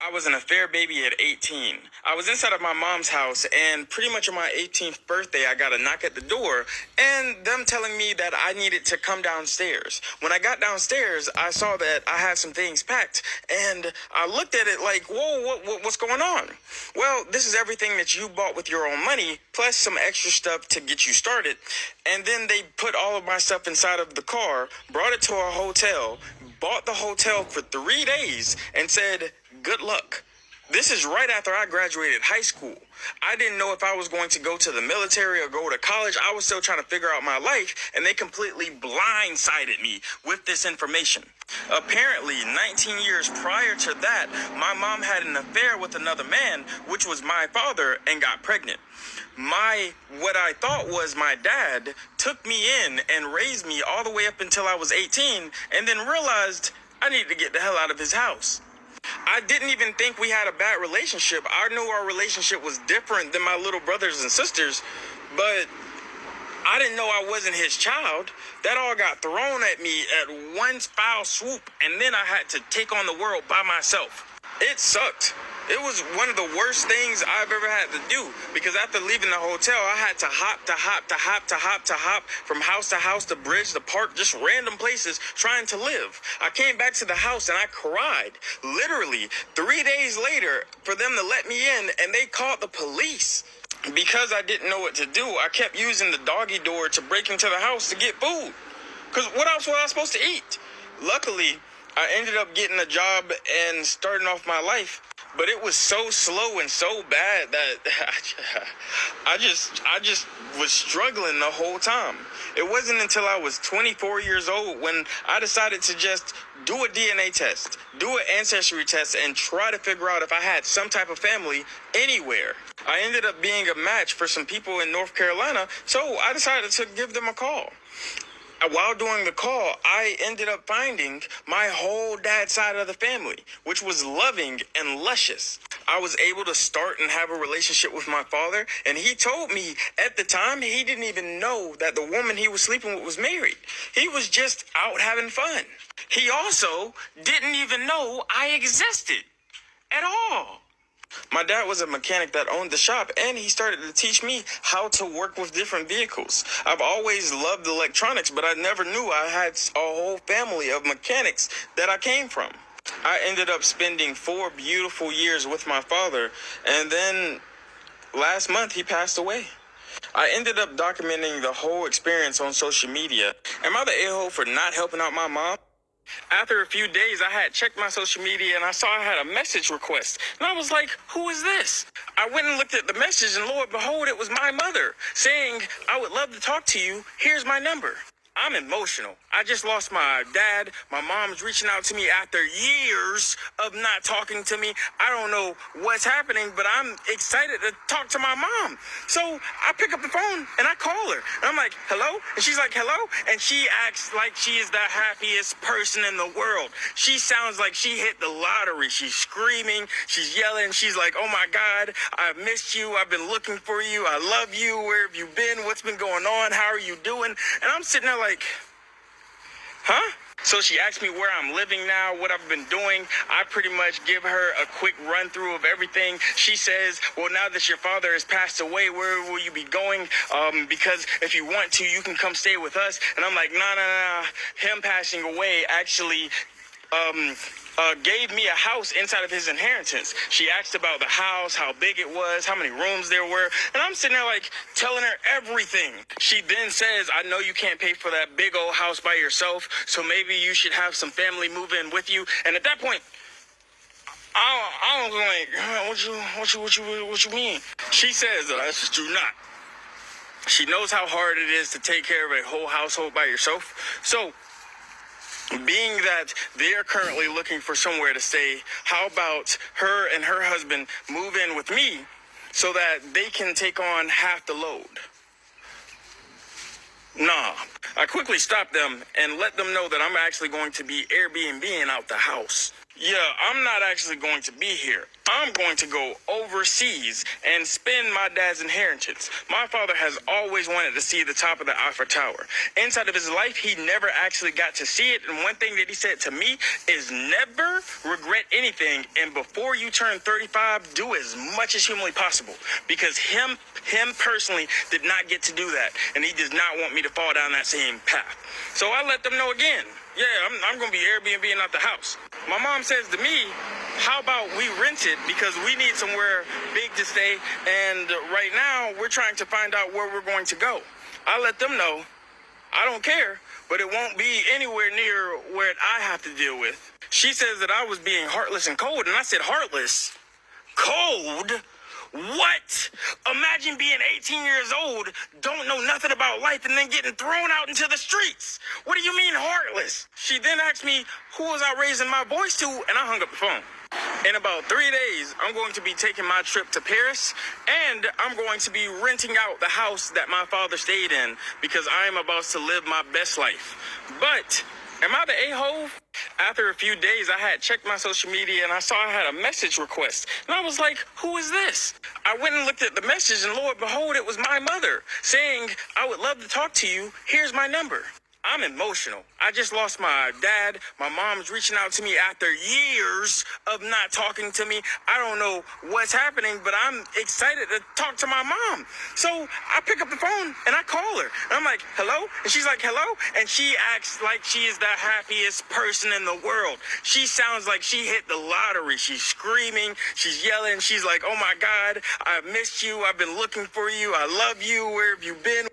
I was an affair baby at 18. I was inside of my mom's house, and pretty much on my 18th birthday, I got a knock at the door, and them telling me that I needed to come downstairs. When I got downstairs, I saw that I had some things packed, and I looked at it like, whoa, what's going on? Well, this is everything that you bought with your own money, plus some extra stuff to get you started. And then they put all of my stuff inside of the car, brought it to a hotel, bought the hotel for 3 days, and said, good luck. This is right after I graduated high school. I didn't know if I was going to go to the military or go to college. I was still trying to figure out my life, and they completely blindsided me with this information. Apparently, 19 years prior to that, my mom had an affair with another man, which was my father, and got pregnant. What I thought was my dad took me in and raised me all the way up until I was 18, and then realized I needed to get the hell out of his house. I didn't even think we had a bad relationship. I knew our relationship was different than my little brothers and sisters, but I didn't know I wasn't his child. That all got thrown at me at one foul swoop, and then I had to take on the world by myself. It sucked. It was one of the worst things I've ever had to do, because after leaving the hotel, I had to hop from house to house, the bridge, the park, just random places trying to live. I came back to the house and I cried. Literally 3 days later for them to let me in, and they called the police. Because I didn't know what to do, I kept using the doggy door to break into the house to get food. Because what else was I supposed to eat? Luckily, I ended up getting a job and starting off my life. But it was so slow and so bad that I just was struggling the whole time. It wasn't until I was 24 years old when I decided to just do a DNA test, do an ancestry test, and try to figure out if I had some type of family anywhere. I ended up being a match for some people in North Carolina, so I decided to give them a call. While doing the call, I ended up finding my whole dad's side of the family, which was loving and luscious. I was able to start and have a relationship with my father, and he told me at the time he didn't even know that the woman he was sleeping with was married. He was just out having fun. He also didn't even know I existed at all. My dad was a mechanic that owned the shop, and he started to teach me how to work with different vehicles. I've always loved electronics, but I never knew I had a whole family of mechanics that I came from. I ended up spending 4 beautiful years with my father, and then last month he passed away. I ended up documenting the whole experience on social media. Am I the a-hole for not helping out my mom? After a few days, I had checked my social media and I saw I had a message request. And I was like, who is this? I went and looked at the message, and lo and behold, it was my mother saying, I would love to talk to you. Here's my number. I'm emotional. I just lost my dad. My mom's reaching out to me after years of not talking to me. I don't know what's happening, but I'm excited to talk to my mom. So I pick up the phone and I call her. And I'm like, hello? And she's like, hello? And she acts like she is the happiest person in the world. She sounds like she hit the lottery. She's screaming. She's yelling. She's like, oh my God, I've missed you. I've been looking for you. I love you. Where have you been? What's been going on? How are you doing? And I'm sitting there like, huh? So she asked me where I'm living now, what I've been doing. I pretty much give her a quick run through of everything. She says, well, now that your father has passed away, where will you be going? Because if you want to, you can come stay with us. And I'm like, nah. Him passing away actually gave me a house inside of his inheritance. She asked about the house, how big it was, how many rooms there were, and I'm sitting there like telling her everything. She then says, I know you can't pay for that big old house by yourself, so maybe you should have some family move in with you. And at that point, I was like, what you mean? She says, do not. She knows how hard it is to take care of a whole household by yourself. So, being that they're currently looking for somewhere to stay, how about her and her husband move in with me so that they can take on half the load? Nah. I quickly stopped them and let them know that I'm actually going to be Airbnb-ing out the house. Yeah, I'm not actually going to be here. I'm going to go overseas and spend my dad's inheritance. My father has always wanted to see the top of the Eiffel Tower. Inside of his life, he never actually got to see it. And one thing that he said to me is never regret anything. And before you turn 35, do as much as humanly possible. Because him personally did not get to do that. And he does not want me to fall down that same path. So I let them know again. Yeah, I'm going to be Airbnb-ing out the house. My mom says to me, how about we rent it because we need somewhere big to stay. And right now, we're trying to find out where we're going to go. I let them know, I don't care, but it won't be anywhere near where I have to deal with. She says that I was being heartless and cold, and I said, heartless? Cold? What? Imagine being 18 years old, don't know nothing about life, and then getting thrown out into the streets. What do you mean heartless? She then asked me, who was I raising my voice to? And I hung up the phone. In about 3 days, I'm going to be taking my trip to Paris, and I'm going to be renting out the house that my father stayed in because I am about to live my best life. But am I the a-hole? After a few days, I had checked my social media and I saw I had a message request. And I was like, who is this? I went and looked at the message and lo and behold, it was my mother saying, I would love to talk to you. Here's my number. I'm emotional. I just lost my dad. My mom's reaching out to me after years of not talking to me. I don't know what's happening, but I'm excited to talk to my mom. So I pick up the phone and I call her. And I'm like, hello? And she's like, hello? And she acts like she is the happiest person in the world. She sounds like she hit the lottery. She's screaming. She's yelling. She's like, oh my God, I've missed you. I've been looking for you. I love you. Where have you been?